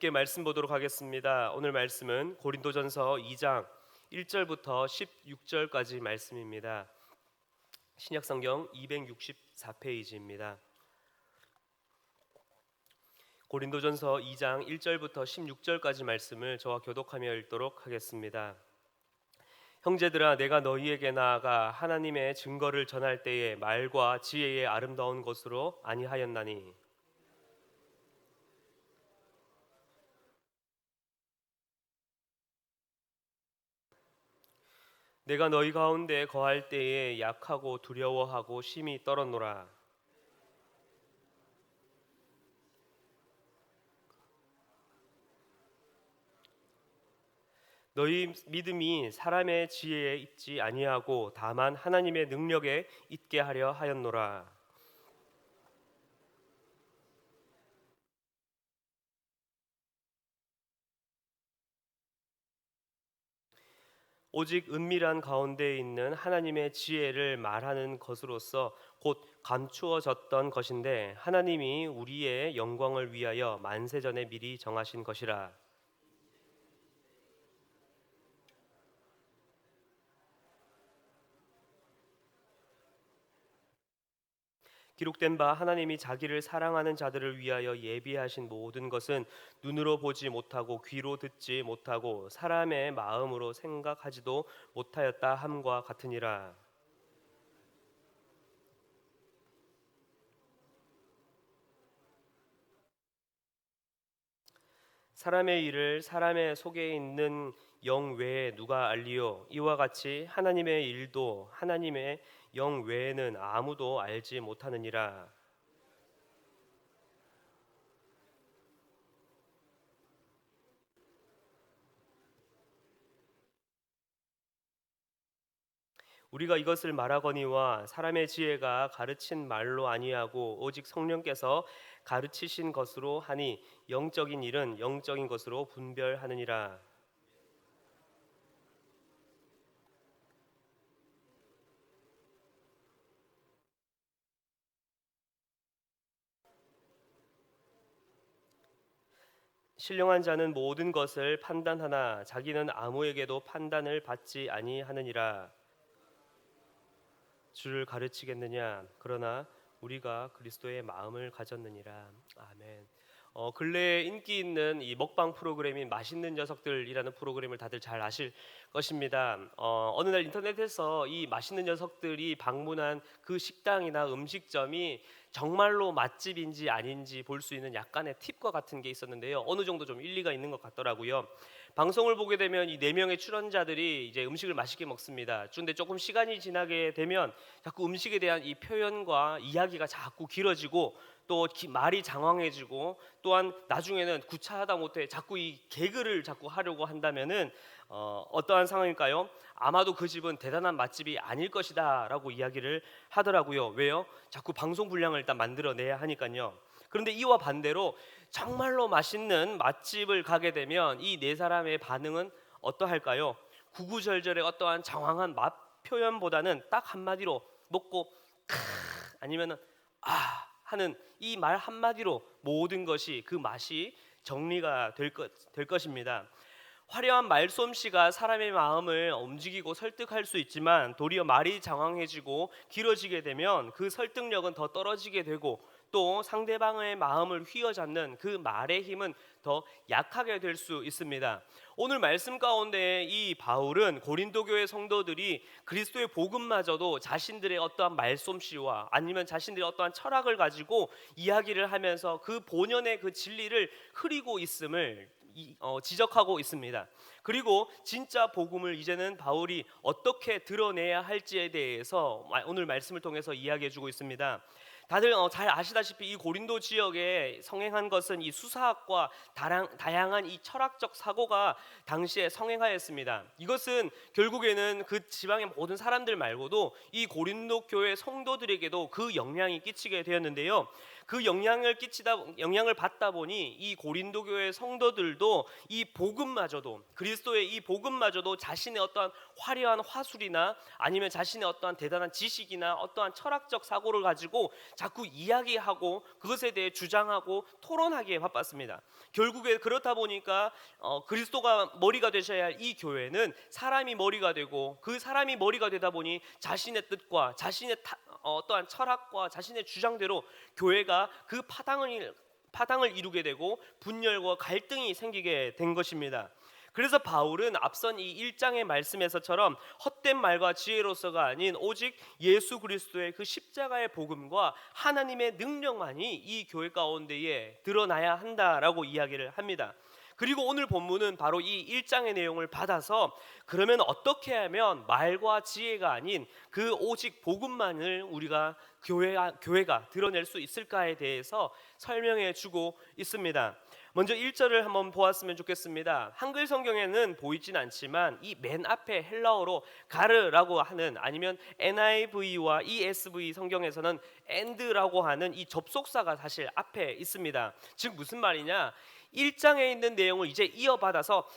함께 말씀 보도록 하겠습니다. 오늘 말씀은 고린도전서 2장 1절부터 16절까지 말씀입니다. 신약성경 264페이지입니다. 고린도전서 2장 1절부터 16절까지 말씀을 저와 교독하며 읽도록 하겠습니다. 형제들아, 내가 너희에게 나아가 하나님의 증거를 전할 때에 말과 지혜의 아름다운 것으로 아니하였나니 내가 너희 가운데 거할 때에 약하고 두려워하고 심히 떨었노라. 너희 믿음이 사람의 지혜에 있지 아니하고 다만 하나님의 능력에 있게 하려 하였노라. 오직 은밀한 가운데 있는 하나님의 지혜를 말하는 것으로서 곧 감추어졌던 것인데 하나님이 우리의 영광을 위하여 만세전에 미리 정하신 것이라. 기록된 바 하나님이 자기를 사랑하는 자들을 위하여 예비하신 모든 것은 눈으로 보지 못하고 귀로 듣지 못하고 사람의 마음으로 생각하지도 못하였다 함과 같으니라. 사람의 일을 사람의 속에 있는 영 외에 누가 알리요? 이와 같이 하나님의 일도 하나님의 영 외에는 아무도 알지 못하느니라. 우리가 이것을 말하거니와 사람의 지혜가 가르친 말로 아니하고 오직 성령께서 가르치신 것으로 하니 영적인 일은 영적인 것으로 분별하느니라. 신령한 자는 모든 것을 판단하나 자기는 아무에게도 판단을 받지 아니하느니라. 주를 가르치겠느냐? 그러나 우리가 그리스도의 마음을 가졌느니라. 아멘. 근래에 인기 있는 이 먹방 프로그램인 맛있는 녀석들이라는 프로그램을 다들 잘 아실 것입니다. 어느 날 인터넷에서 이 맛있는 녀석들이 방문한 그 식당이나 음식점이 정말로 맛집인지 아닌지 볼 수 있는 약간의 팁과 같은 게 있었는데요. 어느 정도 좀 일리가 있는 것 같더라고요. 방송을 보게 되면 이 네 명의 출연자들이 이제 음식을 맛있게 먹습니다. 그런데 조금 시간이 지나게 되면 자꾸 음식에 대한 이 표현과 이야기가 자꾸 길어지고 또 말이 장황해지고 또한 나중에는 구차하다 못해 자꾸 이 개그를 자꾸 하려고 한다면은 어떠한 상황일까요? 아마도 그 집은 대단한 맛집이 아닐 것이다라고 이야기를 하더라고요. 왜요? 자꾸 방송 분량을 일단 만들어내야 하니까요. 그런데 이와 반대로 정말로 맛있는 맛집을 가게 되면 이 네 사람의 반응은 어떠할까요? 구구절절의 어떠한 장황한 맛 표현보다는 딱 한마디로 먹고 크 아니면은 아 하는 이 말 한마디로 모든 것이 그 맛이 정리가 될 것입니다. 화려한 말솜씨가 사람의 마음을 움직이고 설득할 수 있지만 도리어 말이 장황해지고 길어지게 되면 그 설득력은 더 떨어지게 되고 또 상대방의 마음을 휘어잡는 그 말의 힘은 더 약하게 될 수 있습니다. 오늘 말씀 가운데 이 바울은 고린도 교회 성도들이 그리스도의 복음마저도 자신들의 어떠한 말솜씨와 아니면 자신들의 어떠한 철학을 가지고 이야기를 하면서 그 본연의 그 진리를 흐리고 있음을 지적하고 있습니다. 그리고 진짜 복음을 이제는 바울이 어떻게 드러내야 할지에 대해서 오늘 말씀을 통해서 이야기해주고 있습니다. 다들 잘 아시다시피 이 고린도 지역에 성행한 것은 이 수사학과 다양한 이 철학적 사고가 당시에 성행하였습니다. 이것은 결국에는 그 지방의 모든 사람들 말고도 이 고린도 교회 성도들에게도 그 영향이 끼치게 되었는데요. 그 영향을 받다 보니 이 고린도 교회 성도들도 이 복음마저도, 그리스도의 이 복음마저도 자신의 어떠한 화려한 화술이나 아니면 자신의 어떠한 대단한 지식이나 어떠한 철학적 사고를 가지고 자꾸 이야기하고 그것에 대해 주장하고 토론하기에 바빴습니다. 결국에 그렇다 보니까 그리스도가 머리가 되셔야 할 이 교회는 사람이 머리가 되고, 그 사람이 머리가 되다 보니 자신의 뜻과 자신의 어떠한 철학과 자신의 주장대로 교회가 그 파당을 이루게 되고 분열과 갈등이 생기게 된 것입니다. 그래서 바울은 앞선 이 1장의 말씀에서처럼 헛된 말과 지혜로서가 아닌 오직 예수 그리스도의 그 십자가의 복음과 하나님의 능력만이 이 교회 가운데에 드러나야 한다라고 이야기를 합니다. 그리고 오늘 본문은 바로 이 1장의 내용을 받아서 그러면 어떻게 하면 말과 지혜가 아닌 그 오직 복음만을 우리가 교회가 드러낼 수 있을까에 대해서 설명해 주고 있습니다. 먼저 1절을 한번 보았으면 좋겠습니다. 한글 성경에는 보이진 않지만 이 맨 앞에 헬라어로 가르라고 하는, 아니면 NIV와 ESV 성경에서는 and라고 하는 이 접속사가 사실 앞에 있습니다. 즉 무슨 말이냐, 1장에 있는 내용을 이제 이어받아서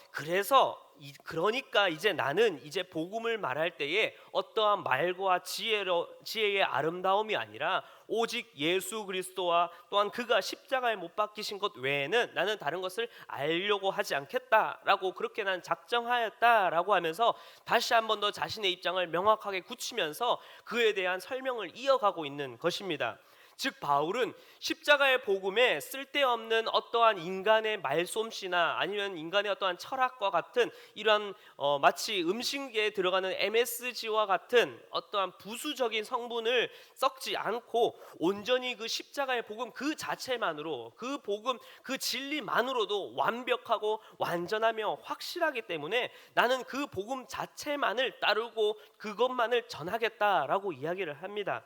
그러니까 이제 나는 이제 복음을 말할 때에 어떠한 말과 지혜의 아름다움이 아니라 오직 예수 그리스도와 또한 그가 십자가에 못 박히신 것 외에는 나는 다른 것을 알려고 하지 않겠다라고 그렇게 난 작정하였다라고 하면서 다시 한 번 더 자신의 입장을 명확하게 굳히면서 그에 대한 설명을 이어가고 있는 것입니다. 즉 바울은 십자가의 복음에 쓸데없는 어떠한 인간의 말솜씨나 아니면 인간의 어떠한 철학과 같은 이러한 마치 음식에 들어가는 MSG와 같은 어떠한 부수적인 성분을 섞지 않고 온전히 그 십자가의 복음 그 자체만으로, 그 복음 그 진리만으로도 완벽하고 완전하며 확실하기 때문에 나는 그 복음 자체만을 따르고 그것만을 전하겠다라고 이야기를 합니다.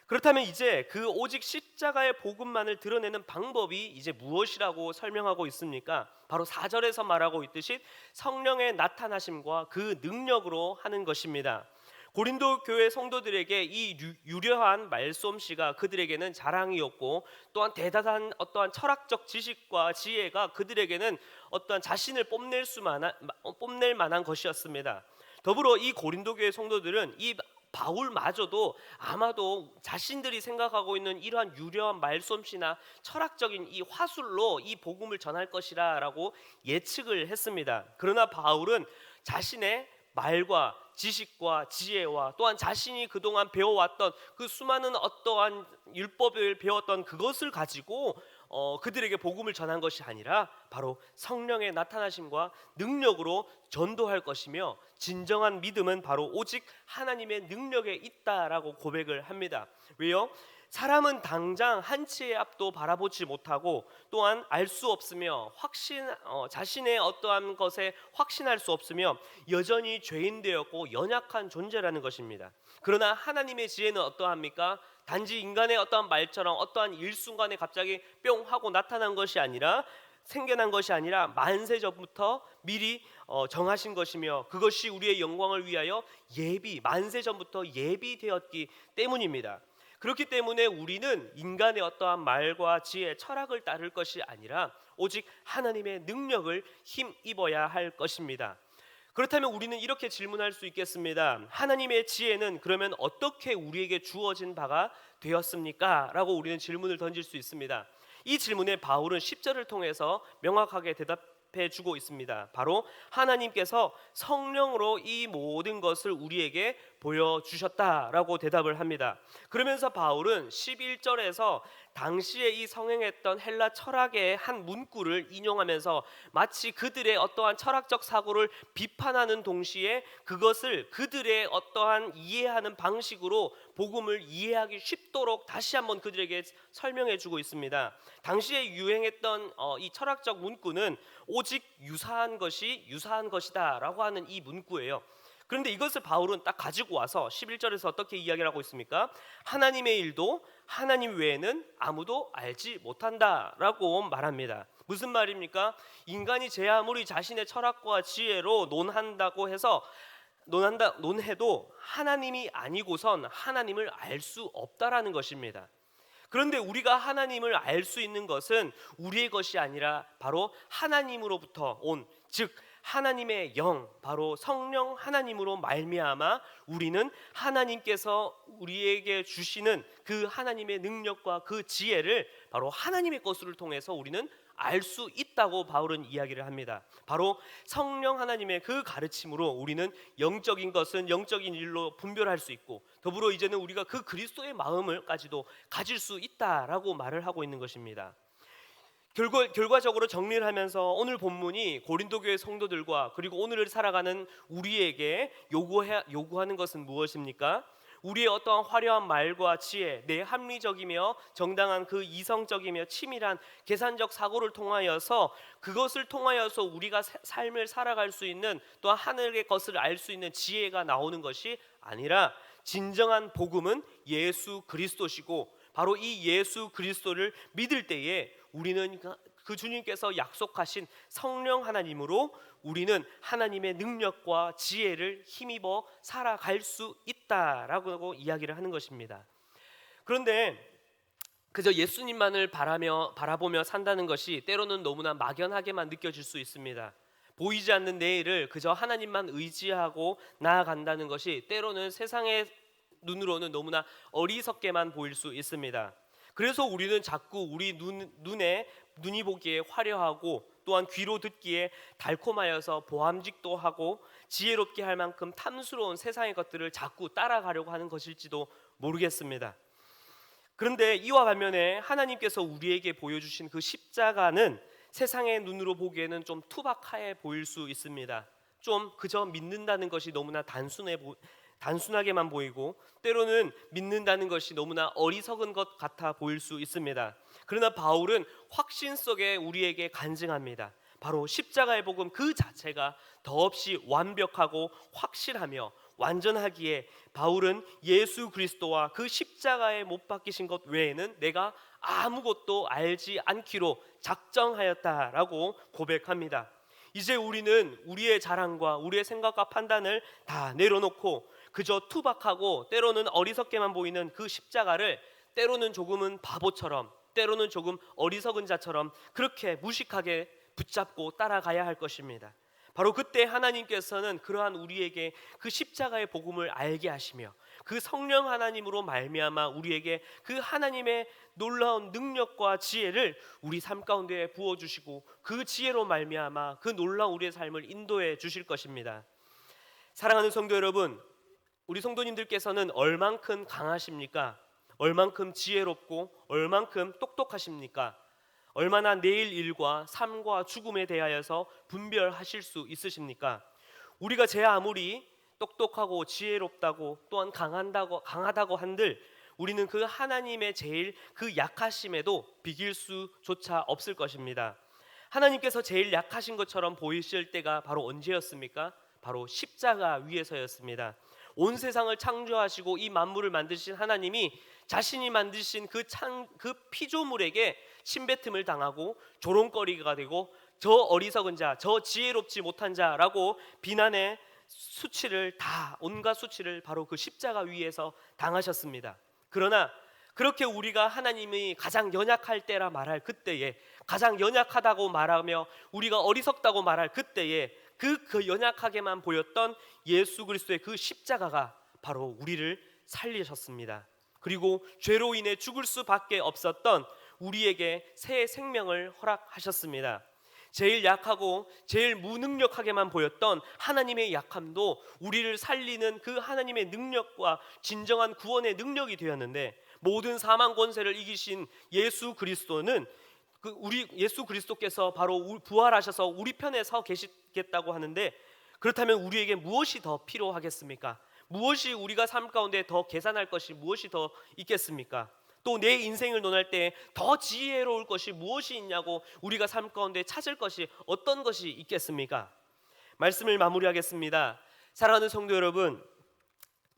그렇다면 이제 그 오직 십자가의 복음만을 드러내는 방법이 이제 무엇이라고 설명하고 있습니까? 바로 4절에서 말하고 있듯이 성령의 나타나심과 그 능력으로 하는 것입니다. 고린도 교회 성도들에게 이 유려한 말솜씨가 그들에게는 자랑이었고, 또한 대단한 어떠한 철학적 지식과 지혜가 그들에게는 어떠한 자신을 뽐낼 만한 것이었습니다. 더불어 이 고린도 교회 성도들은 이 바울마저도 아마도 자신들이 생각하고 있는 이러한 유려한 말솜씨나 철학적인 이 화술로 이 복음을 전할 것이라고 예측을 했습니다. 그러나 바울은 자신의 말과 지식과 지혜와 또한 자신이 그동안 배워왔던 그 수많은 어떠한 율법을 배웠던 그것을 가지고 그들에게 복음을 전한 것이 아니라 바로 성령의 나타나심과 능력으로 전도할 것이며, 진정한 믿음은 바로 오직 하나님의 능력에 있다라고 고백을 합니다. 왜요? 사람은 당장 한치의 앞도 바라보지 못하고 또한 알 수 없으며 자신의 어떠한 것에 확신할 수 없으며 여전히 죄인 되었고 연약한 존재라는 것입니다. 그러나 하나님의 지혜는 어떠합니까? 단지 인간의 어떠한 말처럼 어떠한 일순간에 갑자기 뿅 하고 나타난 것이 아니라, 생겨난 것이 아니라 만세 전부터 미리 정하신 것이며, 그것이 우리의 영광을 위하여 만세 전부터 예비되었기 때문입니다. 그렇기 때문에 우리는 인간의 어떠한 말과 지혜, 철학을 따를 것이 아니라 오직 하나님의 능력을 힘입어야 할 것입니다. 그렇다면 우리는 이렇게 질문할 수 있겠습니다. 하나님의 지혜는 그러면 어떻게 우리에게 주어진 바가 되었습니까? 라고 우리는 질문을 던질 수 있습니다. 이 질문에 바울은 10절을 통해서 명확하게 대답해 주고 있습니다. 바로 하나님께서 성령으로 이 모든 것을 우리에게 보여주셨다라고 대답을 합니다. 그러면서 바울은 11절에서 당시에 이 성행했던 헬라 철학의 한 문구를 인용하면서 마치 그들의 어떠한 철학적 사고를 비판하는 동시에 그것을 그들의 어떠한 이해하는 방식으로 복음을 이해하기 쉽도록 다시 한번 그들에게 설명해 주고 있습니다. 당시에 유행했던 이 철학적 문구는 오직 유사한 것이다 라고 하는 이 문구예요. 그런데 이것을 바울은 딱 가지고 와서 11절에서 어떻게 이야기를 하고 있습니까? 하나님의 일도 하나님 외에는 아무도 알지 못한다라고 말합니다. 무슨 말입니까? 인간이 제 아무리 자신의 철학과 지혜로 논해도 하나님이 아니고선 하나님을 알 수 없다라는 것입니다. 그런데 우리가 하나님을 알 수 있는 것은 우리의 것이 아니라 바로 하나님으로부터 온, 즉 하나님의 영, 바로 성령 하나님으로 말미암아 우리는 하나님께서 우리에게 주시는 그 하나님의 능력과 그 지혜를 바로 하나님의 것을 통해서 우리는 알 수 있다고 바울은 이야기를 합니다. 바로 성령 하나님의 그 가르침으로 우리는 영적인 것은 영적인 일로 분별할 수 있고, 더불어 이제는 우리가 그 그리스도의 마음을까지도 가질 수 있다라고 말을 하고 있는 것입니다. 결과적으로 정리를 하면서 오늘 본문이 고린도 교회 성도들과 그리고 오늘을 살아가는 우리에게 요구하는 것은 무엇입니까? 우리의 어떠한 화려한 말과 지혜, 내 합리적이며 정당한 그 이성적이며 치밀한 계산적 사고를 통하여서, 그것을 통하여서 우리가 삶을 살아갈 수 있는, 또한 하늘의 것을 알 수 있는 지혜가 나오는 것이 아니라, 진정한 복음은 예수 그리스도시고, 바로 이 예수 그리스도를 믿을 때에 우리는 그 주님께서 약속하신 성령 하나님으로 우리는 하나님의 능력과 지혜를 힘입어 살아갈 수 있다라고 이야기를 하는 것입니다. 그런데 그저 예수님만을 바라보며 산다는 것이 때로는 너무나 막연하게만 느껴질 수 있습니다. 보이지 않는 내일을 그저 하나님만 의지하고 나아간다는 것이 때로는 세상의 눈으로는 너무나 어리석게만 보일 수 있습니다. 그래서 우리는 자꾸 우리 눈이 보기에 화려하고, 또한 귀로 듣기에 달콤하여서 보암직도 하고 지혜롭게 할 만큼 탐스러운 세상의 것들을 자꾸 따라가려고 하는 것일지도 모르겠습니다. 그런데 이와 반면에 하나님께서 우리에게 보여주신 그 십자가는 세상의 눈으로 보기에는 좀 투박해 보일 수 있습니다. 좀 그저 믿는다는 것이 너무나 단순하게만 보이고, 때로는 믿는다는 것이 너무나 어리석은 것 같아 보일 수 있습니다. 그러나 바울은 확신 속에 우리에게 간증합니다. 바로 십자가의 복음 그 자체가 더없이 완벽하고 확실하며 완전하기에 바울은 예수 그리스도와 그 십자가에 못 박히신 것 외에는 내가 아무것도 알지 않기로 작정하였다라고 고백합니다. 이제 우리는 우리의 자랑과 우리의 생각과 판단을 다 내려놓고 그저 투박하고 때로는 어리석게만 보이는 그 십자가를 때로는 조금은 바보처럼, 때로는 조금 어리석은 자처럼 그렇게 무식하게 붙잡고 따라가야 할 것입니다. 바로 그때 하나님께서는 그러한 우리에게 그 십자가의 복음을 알게 하시며 그 성령 하나님으로 말미암아 우리에게 그 하나님의 놀라운 능력과 지혜를 우리 삶 가운데 부어주시고, 그 지혜로 말미암아 그 놀라운 우리의 삶을 인도해 주실 것입니다. 사랑하는 성도 여러분, 우리 성도님들께서는 얼만큼 강하십니까? 얼만큼 지혜롭고 얼만큼 똑똑하십니까? 얼마나 내일 일과 삶과 죽음에 대하여서 분별하실 수 있으십니까? 우리가 제 아무리 똑똑하고 지혜롭다고 또한 강하다고 한들 우리는 그 하나님의 제일 그 약하심에도 비길 수조차 없을 것입니다. 하나님께서 제일 약하신 것처럼 보이실 때가 바로 언제였습니까? 바로 십자가 위에서였습니다. 온 세상을 창조하시고 이 만물을 만드신 하나님이 자신이 만드신 그 피조물에게 침뱉음을 당하고 조롱거리가 되고 저 어리석은 자, 저 지혜롭지 못한 자라고 비난의 수치를 다, 온갖 수치를 바로 그 십자가 위에서 당하셨습니다. 그러나 그렇게 우리가 하나님이 가장 연약할 때라 말할 그때에, 가장 연약하다고 말하며 우리가 어리석다고 말할 그때에 그 연약하게만 보였던 예수 그리스도의 그 십자가가 바로 우리를 살리셨습니다. 그리고 죄로 인해 죽을 수밖에 없었던 우리에게 새 생명을 허락하셨습니다. 제일 약하고 제일 무능력하게만 보였던 하나님의 약함도 우리를 살리는 그 하나님의 능력과 진정한 구원의 능력이 되었는데, 모든 사망 권세를 이기신 예수 그리스도는 예수 그리스도께서 바로 부활하셔서 우리 편에 서 계시겠다고 하는데, 그렇다면 우리에게 무엇이 더 필요하겠습니까? 무엇이 우리가 삶 가운데 더 계산할 것이 무엇이 더 있겠습니까? 또 내 인생을 논할 때 더 지혜로울 것이 무엇이 있냐고 우리가 삶 가운데 찾을 것이 어떤 것이 있겠습니까? 말씀을 마무리하겠습니다. 사랑하는 성도 여러분,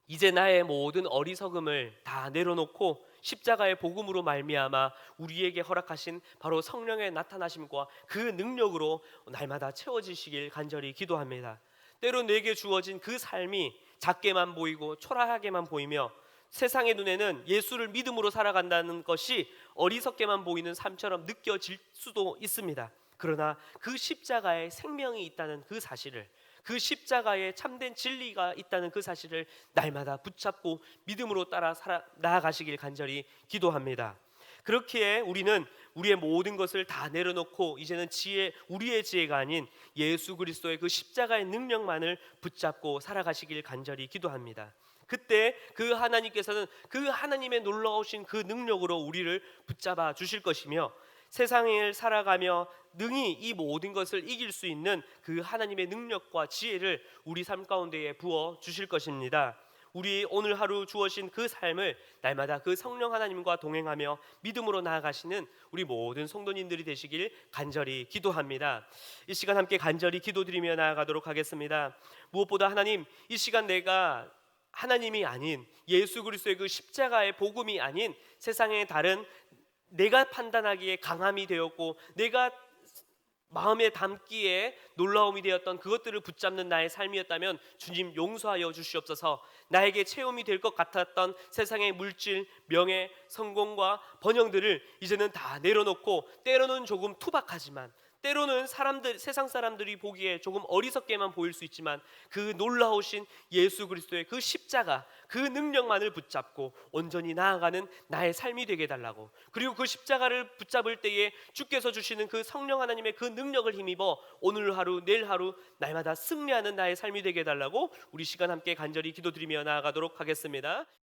이제 나의 모든 어리석음을 다 내려놓고 십자가의 복음으로 말미암아 우리에게 허락하신 바로 성령의 나타나심과 그 능력으로 날마다 채워지시길 간절히 기도합니다. 때로 내게 주어진 그 삶이 작게만 보이고 초라하게만 보이며 세상의 눈에는 예수를 믿음으로 살아간다는 것이 어리석게만 보이는 삶처럼 느껴질 수도 있습니다. 그러나 그 십자가에 생명이 있다는 그 사실을, 그 십자가에 참된 진리가 있다는 그 사실을 날마다 붙잡고 믿음으로 따라 나아가시길 간절히 기도합니다. 그렇기에 우리는 우리의 모든 것을 다 내려놓고 이제는 우리의 지혜가 아닌 예수 그리스도의 그 십자가의 능력만을 붙잡고 살아가시길 간절히 기도합니다. 그때 그 하나님께서는 그 하나님의 놀라우신 그 능력으로 우리를 붙잡아 주실 것이며, 세상을 살아가며 능히 이 모든 것을 이길 수 있는 그 하나님의 능력과 지혜를 우리 삶 가운데에 부어 주실 것입니다. 우리 오늘 하루 주어진 그 삶을 날마다 그 성령 하나님과 동행하며 믿음으로 나아가시는 우리 모든 성도님들이 되시길 간절히 기도합니다. 이 시간 함께 간절히 기도드리며 나아가도록 하겠습니다. 무엇보다 하나님, 이 시간 내가 하나님이 아닌 예수 그리스도의 그 십자가의 복음이 아닌 세상의 다른 내가 판단하기에 강함이 되었고 내가 마음에 담기에 놀라움이 되었던 그것들을 붙잡는 나의 삶이었다면 주님 용서하여 주시옵소서. 나에게 체험이 될 것 같았던 세상의 물질, 명예, 성공과 번영들을 이제는 다 내려놓고, 때로는 조금 투박하지만, 때로는 세상 사람들이 보기에 조금 어리석게만 보일 수 있지만 그 놀라우신 예수 그리스도의 그 십자가, 그 능력만을 붙잡고 온전히 나아가는 나의 삶이 되게 해달라고, 그리고 그 십자가를 붙잡을 때에 주께서 주시는 그 성령 하나님의 그 능력을 힘입어 오늘 하루 내일 하루 날마다 승리하는 나의 삶이 되게 해달라고 우리 시간 함께 간절히 기도드리며 나아가도록 하겠습니다.